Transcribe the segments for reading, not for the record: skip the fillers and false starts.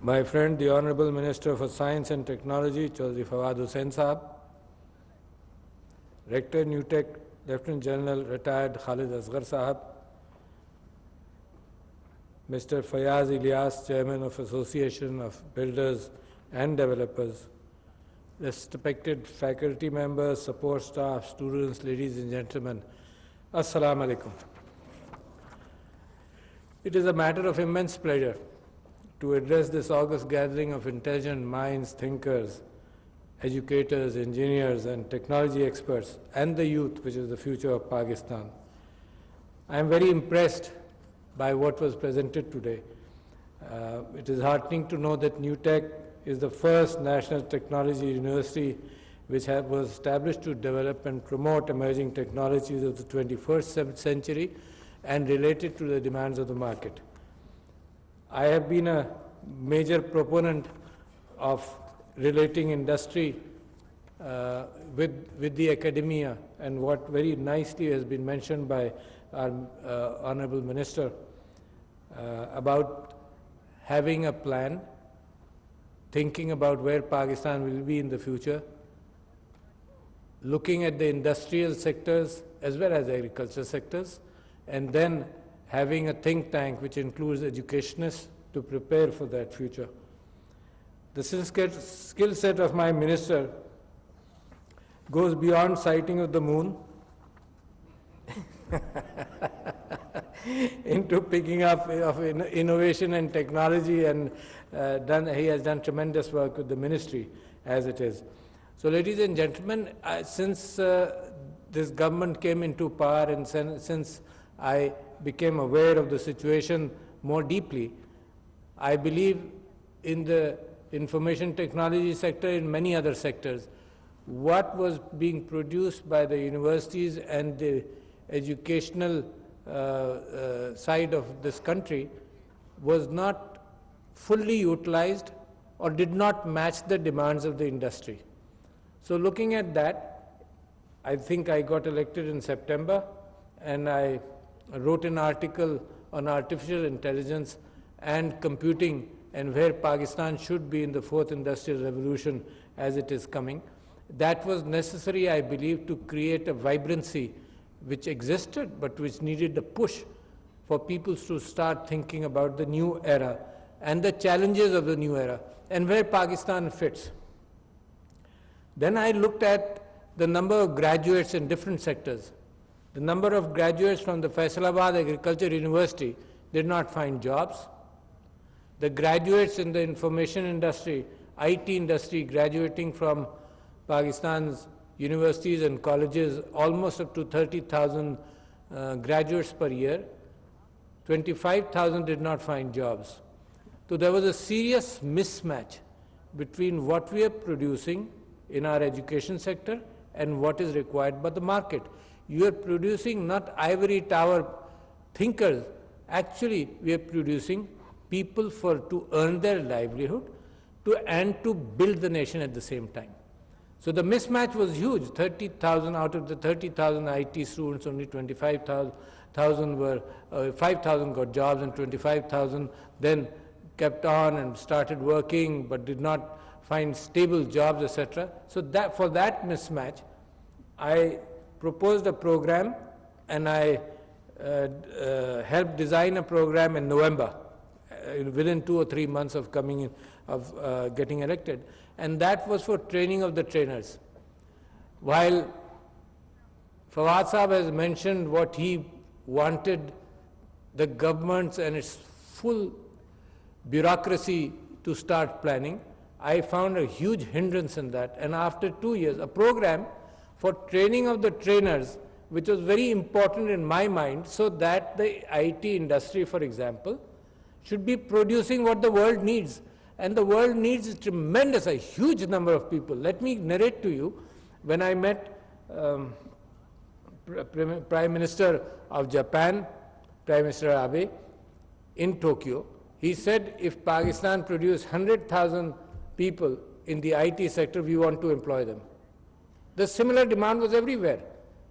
My friend, the Honorable Minister for Science and Technology, Chaudhry Fawad Hussain Sahab, Rector NUTEC, Lieutenant General Retired Khalid Asghar Sahab, Mr. Fayaz Ilyas, Chairman of Association of Builders and Developers, respected faculty members, support staff, students, ladies and gentlemen, Assalamu alaikum. It is a matter of immense pleasure to address this august gathering of intelligent minds, thinkers, educators, engineers, and technology experts, and the youth, which is the future of Pakistan. I am very impressed by what was presented today. It is heartening to know that NUTEC is the first national technology university which was established to develop and promote emerging technologies of the 21st century and related to the demands of the market. I have been a major proponent of relating industry with the academia, and what very nicely has been mentioned by our Honorable Minister about having a plan, thinking about where Pakistan will be in the future, looking at the industrial sectors as well as agriculture sectors, and then having a think tank which includes educationists to prepare for that future. The skill set of my minister goes beyond sighting of the moon into picking up of innovation and technology, and he has done tremendous work with the ministry as it is. So ladies and gentlemen, since this government came into power and since I became aware of the situation more deeply, I believe in the information technology sector, in many other sectors, what was being produced by the universities and the educational side of this country was not fully utilized or did not match the demands of the industry. So looking at that, I think I got elected in September, and I wrote an article on artificial intelligence and computing and where Pakistan should be in the fourth industrial revolution as it is coming. That was necessary, I believe, to create a vibrancy which existed but which needed a push for people to start thinking about the new era and the challenges of the new era and where Pakistan fits. Then I looked at the number of graduates in different sectors. The number of graduates from the Faisalabad Agriculture University did not find jobs. The graduates in the information industry, IT industry, graduating from Pakistan's universities and colleges, almost up to 30,000 graduates per year, 25,000 did not find jobs. So there was a serious mismatch between what we are producing in our education sector and what is required by the market. You are producing not ivory tower thinkers. Actually, we are producing people to earn their livelihood and to build the nation at the same time. So the mismatch was huge. 30,000 out of the 30,000 IT students, only 25,000 were, 5,000 got jobs, and 25,000 then kept on and started working but did not find stable jobs, etc. So that for that mismatch, I proposed a program, and I helped design a program in November, within 2 or 3 months of coming in, of getting elected, and that was for training of the trainers. While Fawad Sahab has mentioned what he wanted the governments and its full bureaucracy to start planning, I found a huge hindrance in that, and after 2 years, a program for training of the trainers, which was very important in my mind, so that the IT industry, for example, should be producing what the world needs. And the world needs a huge number of people. Let me narrate to you, when I met Prime Minister of Japan, Prime Minister Abe, in Tokyo, he said, if Pakistan produced 100,000 people in the IT sector, we want to employ them. The similar demand was everywhere.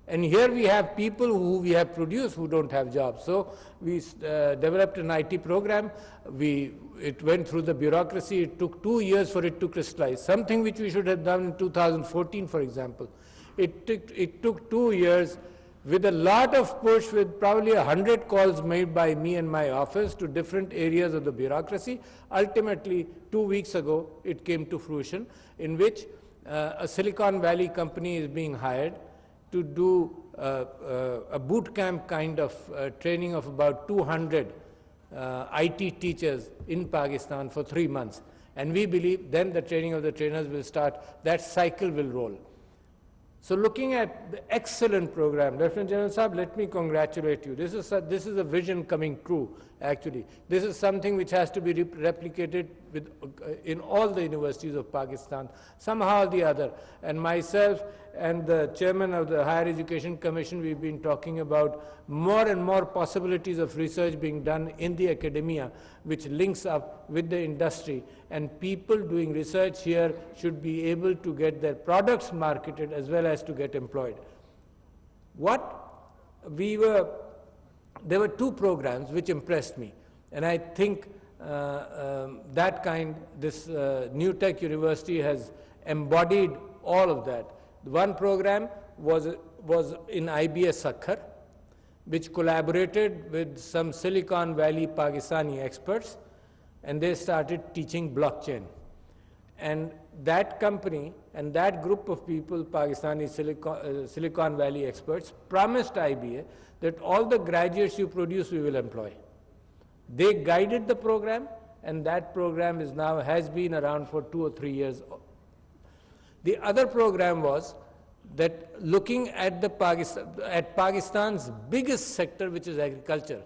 And here we have people who we have produced who don't have jobs. So we developed an IT program. It went through the bureaucracy. It took 2 years for it to crystallize, something which we should have done in 2014, for example. It took 2 years with a lot of push, with probably 100 calls made by me and my office to different areas of the bureaucracy. Ultimately, 2 weeks ago, it came to fruition, in which a Silicon Valley company is being hired to do a boot camp kind of training of about 200 IT teachers in Pakistan for 3 months. And we believe then the training of the trainers will start, that cycle will roll. So looking at the excellent program, Lieutenant General Saab, let me congratulate you. This is a vision coming true, actually. This is something which has to be replicated in all the universities of Pakistan, somehow or the other. And myself and the chairman of the Higher Education Commission, we've been talking about more and more possibilities of research being done in the academia, which links up with the industry. And people doing research here should be able to get their products marketed as well as to get employed. There were 2 programs which impressed me. And I think this New Tech University has embodied all of that. One program was in IBS Sakhar, which collaborated with some Silicon Valley Pakistani experts, and they started teaching blockchain. And that company and that group of people, Pakistani Silicon Valley experts, promised IBA that all the graduates you produce, we will employ. They guided the program, and that program has been around for 2 or 3 years. The other program was that looking at Pakistan's biggest sector, which is agriculture.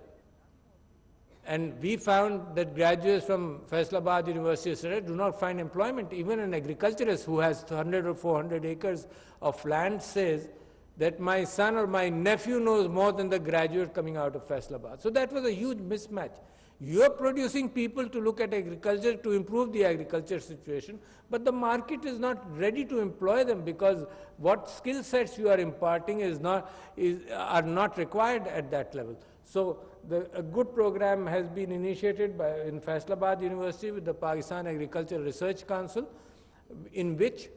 And we found that graduates from Faisalabad University do not find employment. Even an agriculturist who has 100 or 400 acres of land says that my son or my nephew knows more than the graduate coming out of Faisalabad. So that was a huge mismatch. You're producing people to look at agriculture to improve the agriculture situation, but the market is not ready to employ them because what skill sets you are imparting are not required at that level. So a good program has been initiated in Faisalabad University with the Pakistan Agricultural Research Council, in which,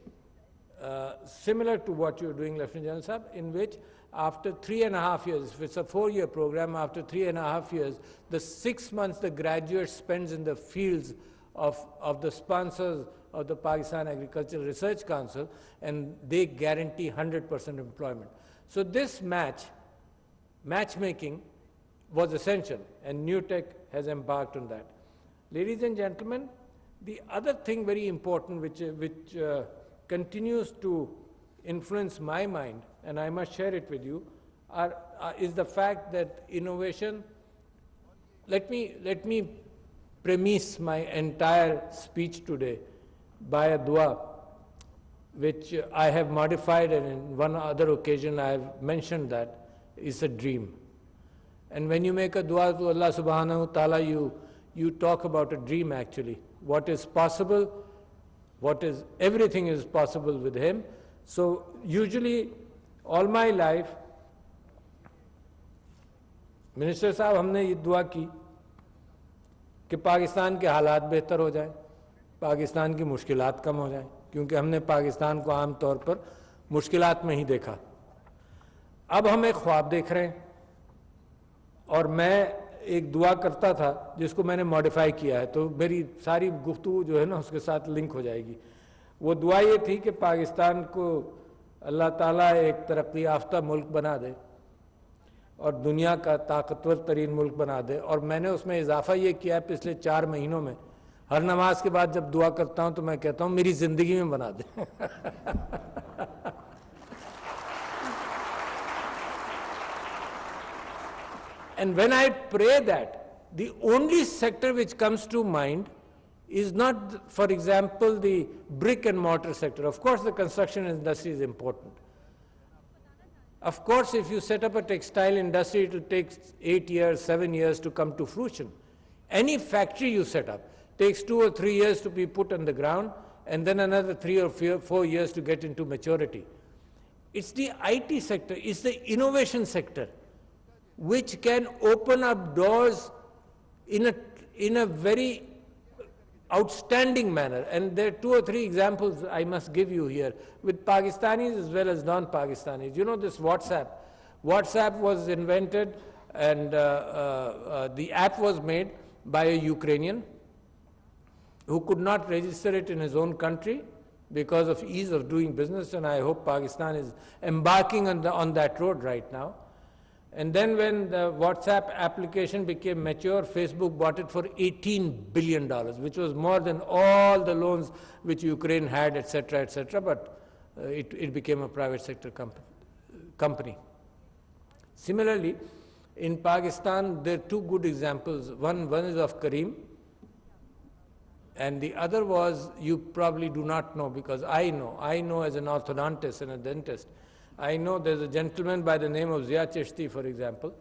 similar to what you're doing, Lieutenant General Saab, in which after 3.5 years, if it's a 4-year program, after 3.5 years, the 6 months the graduate spends in the fields of the sponsors of the Pakistan Agricultural Research Council, and they guarantee 100% employment. So this matchmaking was essential, and New Tech has embarked on that. Ladies and gentlemen, the other thing very important which continues to influence my mind, and I must share it with you, is the fact that innovation. Let me premise my entire speech today by a dua, which I have modified, and in one other occasion I have mentioned that is a dream. And when you make a dua to Allah subhanahu wa ta'ala, you talk about a dream actually. What is possible, everything is possible with Him. So usually, all my life, Minister साहब हमने ये दुआ की कि पाकिस्तान के हालात बेहतर हो जाएं, पाकिस्तान की मुश्किलात कम हो जाएं, क्योंकि हमने पाकिस्तान को आम तौर पर मुश्किलात में ही देखा. अब हम एक ख्वाब देख रहे हैं, और मैं एक दुआ करता था जिसको मैंने मॉडिफाई किया है, तो मेरी सारी गुफ्तगू जो है ना उसके साथ लिंक हो जाएगी. वो दुआ ये थी कि पाकिस्तान को अल्लाह ताला एक तरक्की याफ्ता मुल्क बना दे और दुनिया का ताकतवर तरीन मुल्क बना दे. और मैंने उसमें इजाफा ये किया पिछले 4 महीनों में, हर नमाज के बाद जब दुआ करता हूँ तो मैं कहता हूँ मेरी ज़िंदगी में बना दे. And when I pray that, the only sector which comes to mind is not, for example, the brick and mortar sector. Of course, the construction industry is important. Of course, if you set up a textile industry, it will take 8 years, 7 years to come to fruition. Any factory you set up takes 2 or 3 years to be put on the ground, and then another 3 or 4 years to get into maturity. It's the IT sector, it's the innovation sector, which can open up doors in a very outstanding manner. And there are 2 or 3 examples I must give you here, with Pakistanis as well as non-Pakistanis. You know, this WhatsApp. WhatsApp was invented, and the app was made by a Ukrainian who could not register it in his own country because of ease of doing business, and I hope Pakistan is embarking on that road right now. And then when the WhatsApp application became mature, Facebook bought it for $18 billion, which was more than all the loans which Ukraine had, etc., but it became a private sector company. Similarly, in Pakistan, there are 2 good examples. One is of Careem, and the other was, you probably do not know, because I know as an orthodontist and a dentist. I know there's a gentleman by the name of Zia Chishti, for example.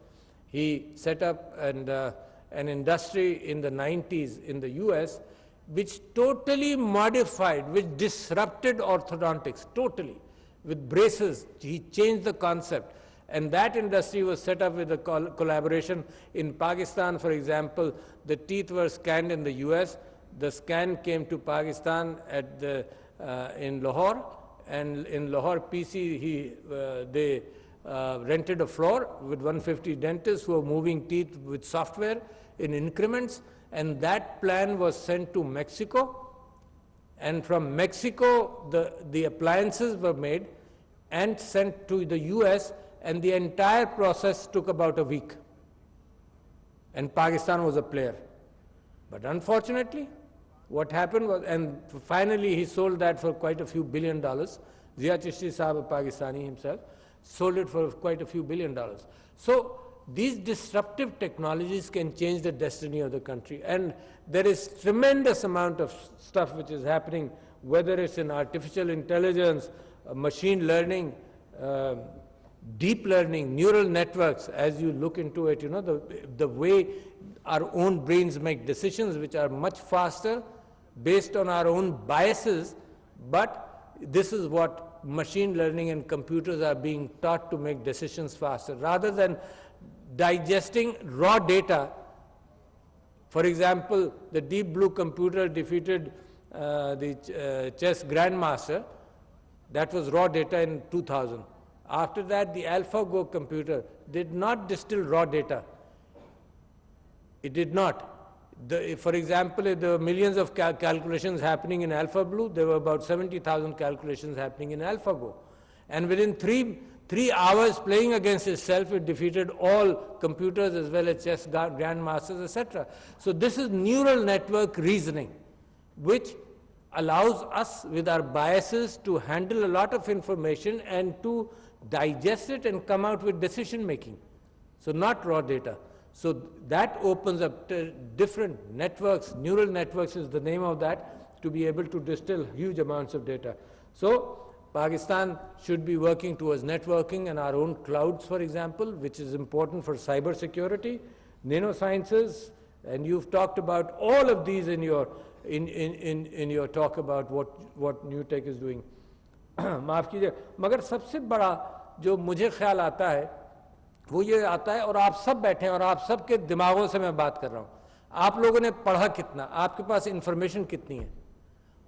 He set up an industry in the 90s in the US, which totally modified, which disrupted orthodontics, totally. With braces, he changed the concept. And that industry was set up with a collaboration. In Pakistan, for example, the teeth were scanned in the US. The scan came to Pakistan in Lahore, and in Lahore PC, they rented a floor with 150 dentists who were moving teeth with software in increments, and that plan was sent to Mexico, and from Mexico the appliances were made and sent to the US, and the entire process took about a week, and Pakistan was a player. But unfortunately, what happened was, and finally he sold that for quite a few $1 billion. Zia Chishti Sahab, a Pakistani himself, sold it for quite a few $1 billion. So these disruptive technologies can change the destiny of the country. And there is tremendous amount of stuff which is happening, whether it's in artificial intelligence, machine learning, deep learning, neural networks. As you look into it, you know, the way our own brains make decisions which are much faster based on our own biases, but this is what machine learning and computers are being taught to make decisions faster. Rather than digesting raw data, for example, the Deep Blue computer defeated the chess grandmaster. That was raw data in 2000. After that, the AlphaGo computer did not distill raw data. It did not. For example, if there were millions of calculations happening in AlphaBlue, there were about 70,000 calculations happening in AlphaGo. And within three hours playing against itself, it defeated all computers as well as chess grandmasters, etc. So this is neural network reasoning, which allows us with our biases to handle a lot of information and to digest it and come out with decision making. So not raw data. So that opens up different networks. Neural networks is the name of that, to be able to distill huge amounts of data. So Pakistan should be working towards networking and our own clouds, for example, which is important for cyber security, nanosciences, and you've talked about all of these in your talk about what New Tech is doing. माफ कीजिए, मगर सबसे बड़ा जो मुझे ख्याल आता है वो ये आता है, और आप सब बैठे हैं और आप सब के दिमागों से मैं बात कर रहा हूँ, आप लोगों ने पढ़ा कितना, आपके पास इंफॉर्मेशन कितनी है,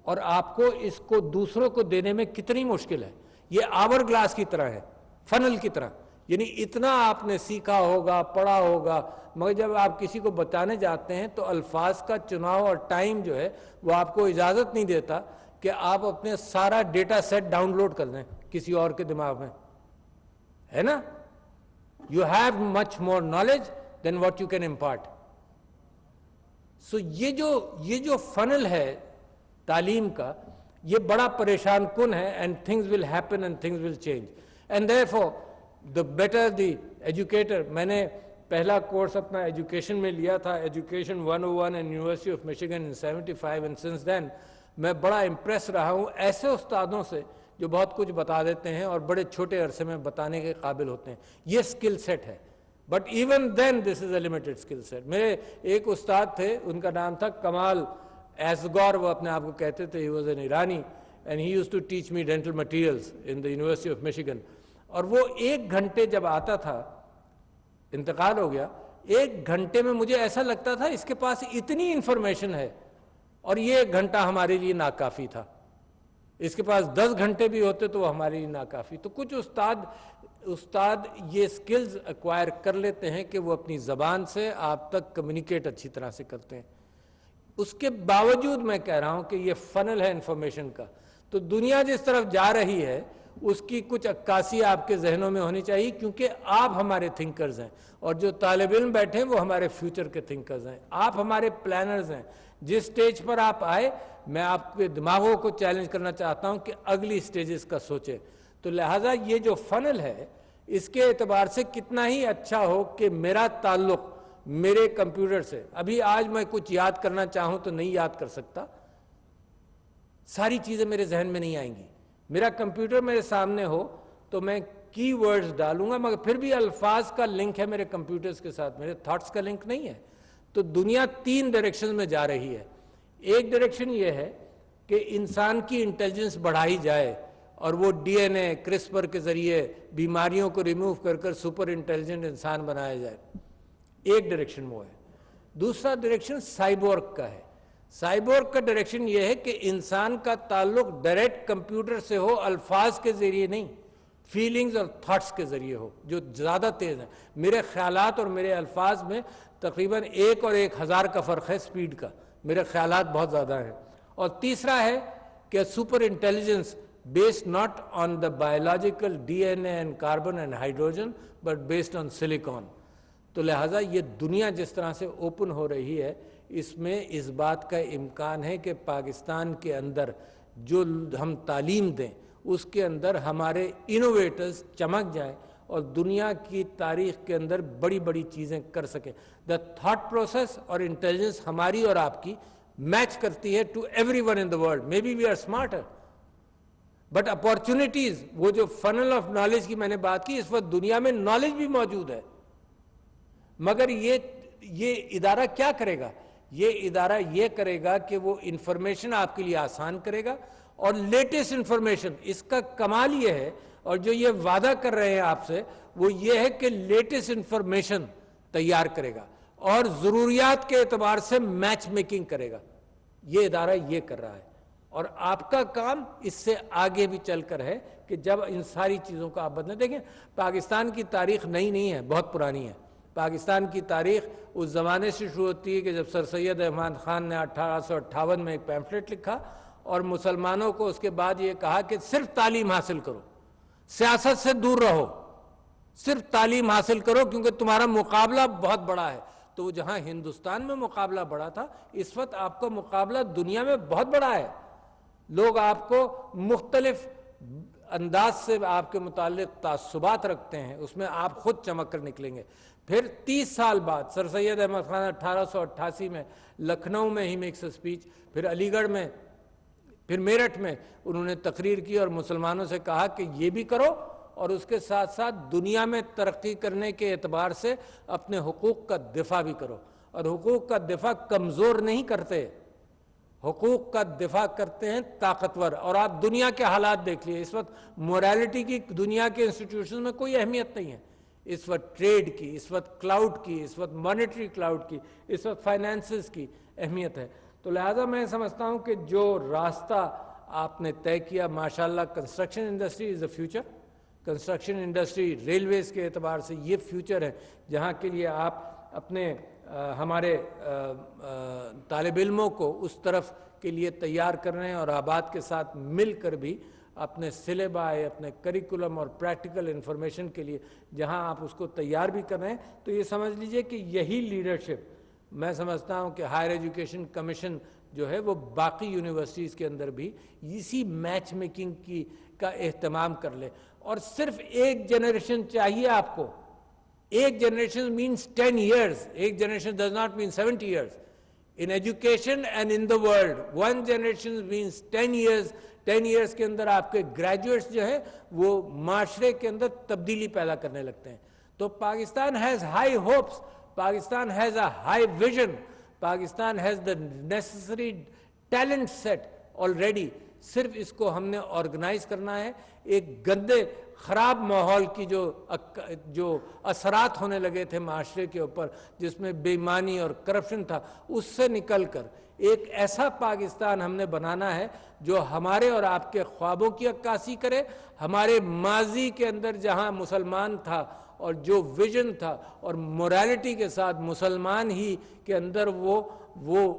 और आपको इसको दूसरों को देने में कितनी मुश्किल है. ये आवर ग्लास की तरह है, फनल की तरह, यानी इतना आपने सीखा होगा, पढ़ा होगा, मगर जब आप किसी को बताने जाते हैं तो अल्फाज का चुनाव और टाइम जो है वो आपको इजाज़त नहीं देता कि आप अपने सारा डेटा सेट डाउनलोड कर दें किसी और के दिमाग में, है ना. You have much more knowledge than what you can impart. So ये जो funnel है तालीम का, ये बड़ा परेशान कुन है, and things will happen and things will change. And therefore, the better the educator, मैंने पहला कोर्स अपना एजुकेशन में लिया था, education 101 in University of Michigan in 75, and since then मैं बड़ा इम्प्रेस रहा हूँ ऐसे उस्तादों से जो बहुत कुछ बता देते हैं और बड़े छोटे अरसे में बताने के काबिल होते हैं. ये स्किल सेट है, but even then this is a limited skill set. मेरे एक उस्ताद थे, उनका नाम था कमाल एसगौर, वो अपने आप को कहते थे. He was an Irani, and he used to teach me dental materials in the university of Michigan. اور وہ 1 گھنٹے جب آتا تھا، انتقال ہو گیا، 1 گھنٹے میں مجھے ایسا لگتا تھا اس کے پاس اتنی انفارمیشن ہے، اور یہ 1 گھنٹہ ہمارے لیے ناکافی تھا. اس کے پاس 10 گھنٹے بھی ہوتے تو وہ ہمارے لیے ناکافی. تو کچھ استاد یہ سکلز ایکوائر کر لیتے ہیں کہ وہ اپنی زبان سے آپ تک کمیونیکیٹ اچھی طرح سے کرتے ہیں. اس کے باوجود میں کہہ رہا ہوں کہ یہ فنل ہے انفارمیشن کا. تو دنیا جس طرف جا رہی ہے اس کی کچھ عکاسی آپ کے ذہنوں میں ہونی چاہیے، کیونکہ آپ ہمارے تھنکرز ہیں، اور جو طالب علم بیٹھے ہیں وہ ہمارے فیوچر کے تھنکرز ہیں. آپ ہمارے پلانرز ہیں. جس سٹیج پر آپ آئے، میں آپ کے دماغوں کو چیلنج کرنا چاہتا ہوں کہ اگلی سٹیجز کا سوچیں. تو لہٰذا یہ جو فنل ہے اس کے اعتبار سے کتنا ہی اچھا ہو کہ میرا تعلق میرے کمپیوٹر سے، ابھی آج میں کچھ یاد کرنا چاہوں تو نہیں یاد کر سکتا، ساری چیزیں میرے ذہن میں نہیں آئیں گی. میرا کمپیوٹر میرے سامنے ہو تو میں کی ورڈز ڈالوں گا، مگر پھر بھی الفاظ کا لنک ہے میرے کمپیوٹرز کے ساتھ، میرے تھاٹس کا لنک نہیں ہے. تو دنیا 3 ڈائریکشن میں جا رہی ہے. ایک ڈائریکشن یہ ہے کہ انسان کی انٹیلیجنس بڑھائی جائے اور وہ ڈی این اے کرسپر کے ذریعے بیماریوں کو ریموو کر کر سپر انٹیلیجنٹ انسان بنایا جائے. ایک ڈائریکشن وہ ہے. دوسرا ڈائریکشن سائبورگ کا ہے. سائبورگ کا ڈائریکشن یہ ہے کہ انسان کا تعلق ڈائریکٹ کمپیوٹر سے ہو، الفاظ کے ذریعے نہیں، فیلنگز اور تھاٹس کے ذریعے ہو، جو زیادہ تیز ہیں. میرے خیالات اور میرے الفاظ میں تقریباً 1 اور 1000 کا فرق ہے سپیڈ کا. میرے خیالات بہت زیادہ ہیں. اور تیسرا ہے کہ super intelligence based not on the biological D N A and carbon and hydrogen but based on silicon. تو لہٰذا یہ دنیا جس طرح سے اوپن ہو رہی ہے، اس میں اس بات کا امکان ہے کہ پاکستان کے اندر جو ہم تعلیم دیں اس کے اندر ہمارے انوویٹرز چمک جائیں اور دنیا کی تاریخ کے اندر بڑی بڑی چیزیں کر سکیں. دا تھاٹ پروسیس اور انٹیلیجنس ہماری اور آپ کی میچ کرتی ہے to everyone in the world. Maybe we are smarter but opportunities, وہ جو فنل آف نالج کی میں نے بات کی، اس وقت دنیا میں نالج بھی موجود ہے، مگر یہ ادارہ کیا کرے گا؟ یہ ادارہ یہ کرے گا کہ وہ انفارمیشن آپ کے لیے آسان کرے گا، اور لیٹسٹ انفارمیشن. اس کا کمال یہ ہے، اور جو یہ وعدہ کر رہے ہیں آپ سے، وہ یہ ہے کہ لیٹسٹ انفارمیشن تیار کرے گا اور ضروریات کے اعتبار سے میچ میکنگ کرے گا. یہ ادارہ یہ کر رہا ہے، اور آپ کا کام اس سے آگے بھی چل کر ہے کہ جب ان ساری چیزوں کو آپ بدلیں. دیکھیں، پاکستان کی تاریخ نئی نہیں ہے، بہت پرانی ہے. پاکستان کی تاریخ اس زمانے سے شروع ہوتی ہے کہ جب سر سید احمد خان نے 1858 میں ایک پیمفلیٹ لکھا اور مسلمانوں کو اس کے بعد یہ کہا کہ صرف تعلیم حاصل کرو، سیاست سے دور رہو، صرف تعلیم حاصل کرو کیونکہ تمہارا مقابلہ بہت بڑا ہے. تو جہاں ہندوستان میں مقابلہ بڑا تھا، اس وقت آپ کا مقابلہ دنیا میں بہت بڑا ہے. لوگ آپ کو مختلف انداز سے آپ کے متعلق تعصبات رکھتے ہیں، اس میں آپ خود چمک کر نکلیں گے. پھر 30 سال بعد سر سید احمد خان 1888 میں لکھنؤ میں ہی میکس اے اسپیچ، پھر علی گڑھ میں، پھر میرٹھ میں انہوں نے تقریر کی اور مسلمانوں سے کہا کہ یہ بھی کرو اور اس کے ساتھ ساتھ دنیا میں ترقی کرنے کے اعتبار سے اپنے حقوق کا دفاع بھی کرو. اور حقوق کا دفاع کمزور نہیں کرتے، حقوق کا دفاع کرتے ہیں طاقتور. اور آپ دنیا کے حالات دیکھ لیے، اس وقت موریلٹی کی دنیا کے انسٹیٹیوشن میں کوئی اہمیت نہیں ہے. اس وقت ٹریڈ کی، اس وقت کلاؤڈ کی، اس وقت مانیٹری کلاؤڈ کی، اس وقت فائنینسز کی اہمیت ہے. تو لہٰذا میں سمجھتا ہوں کہ جو راستہ آپ نے طے کیا، ماشاءاللہ construction industry is the future. Construction industry, railways کے اعتبار سے یہ فیوچر ہے جہاں کے لیے آپ اپنے ہمارے طالب علموں کو اس طرف کے لیے تیار کر رہے ہیں، اور آباد کے ساتھ مل کر بھی اپنے سلیبائی، اپنے کریکولم اور پریکٹیکل انفارمیشن کے لیے جہاں آپ اس کو تیار بھی کر رہے ہیں. تو یہ سمجھ لیجئے کہ یہی لیڈرشپ میں سمجھتا ہوں کہ ہائر ایجوکیشن کمیشن جو ہے وہ باقی یونیورسٹیز کے اندر بھی اسی میچ میکنگ کا اہتمام کر لے. اور صرف ایک جنریشن چاہیے آپ کو. ایک جنریشن مینس 10 years. ایک generation does not mean 70 years. In education and in the world, one generation means 10 years. 10 years کے اندر آپ کے گریجویٹس جو ہیں وہ معاشرے کے اندر تبدیلی پیدا کرنے لگتے ہیں. تو Pakistan has high hopes. Pakistan has a high vision. Pakistan has the necessary talent set already. صرف اس کو ہم نے آرگنائز کرنا ہے. ایک گندے خراب ماحول کی جو اثرات ہونے لگے تھے معاشرے کے اوپر، جس میں بے ایمانی اور کرپشن تھا، اس سے نکل کر ایک ایسا پاکستان ہم نے بنانا ہے جو ہمارے اور آپ کے خوابوں کی عکاسی کرے. ہمارے ماضی کے اندر جہاں مسلمان تھا اور جو ویژن تھا اور موریلٹی کے ساتھ مسلمان ہی کے اندر وہ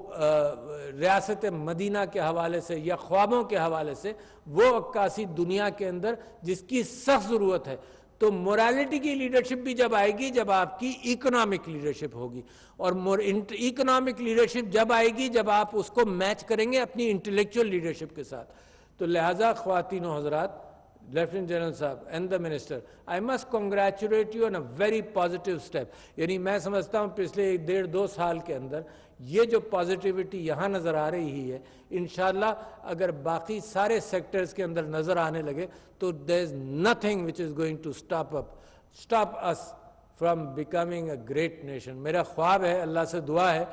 ریاست مدینہ کے حوالے سے یا خوابوں کے حوالے سے وہ عکاسی دنیا کے اندر جس کی سخت ضرورت ہے. تو موریلٹی کی لیڈرشپ بھی جب آئے گی جب آپ کی اکنامک لیڈرشپ ہوگی، اور اکنامک لیڈرشپ جب آئے گی جب آپ اس کو میچ کریں گے اپنی انٹلیکچوئل لیڈرشپ کے ساتھ. تو لہٰذا خواتین و حضرات، لیفٹیننٹ جنرل صاحب and the minister, I must congratulate you on a very positive step. یعنی میں سمجھتا ہوں پچھلے 1.5-2 سال کے اندر یہ جو پازیٹیوٹی یہاں نظر آ رہی ہے، انشاءاللہ اگر باقی سارے سیکٹرز کے اندر نظر آنے لگے تو there is nothing which is going to stop us from becoming a great nation. میرا خواب ہے، اللہ سے دعا ہے،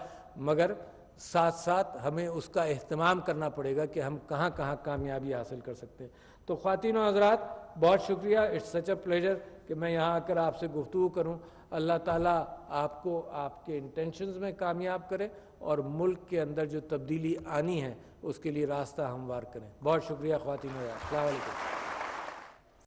مگر ساتھ ساتھ ہمیں اس کا اہتمام کرنا پڑے گا کہ ہم کہاں کہاں کامیابی حاصل کر سکتے ہیں. تو خواتین و حضرات، بہت شکریہ. اٹس سچ اے پلیجر کہ میں یہاں آ کر آپ سے گفتگو کروں. اللہ تعالیٰ آپ کو آپ کے انٹینشنز میں کامیاب کرے اور ملک کے اندر جو تبدیلی آنی ہے اس کے لیے راستہ ہموار کریں. بہت شکریہ خواتین و حضرات. السلام علیکم.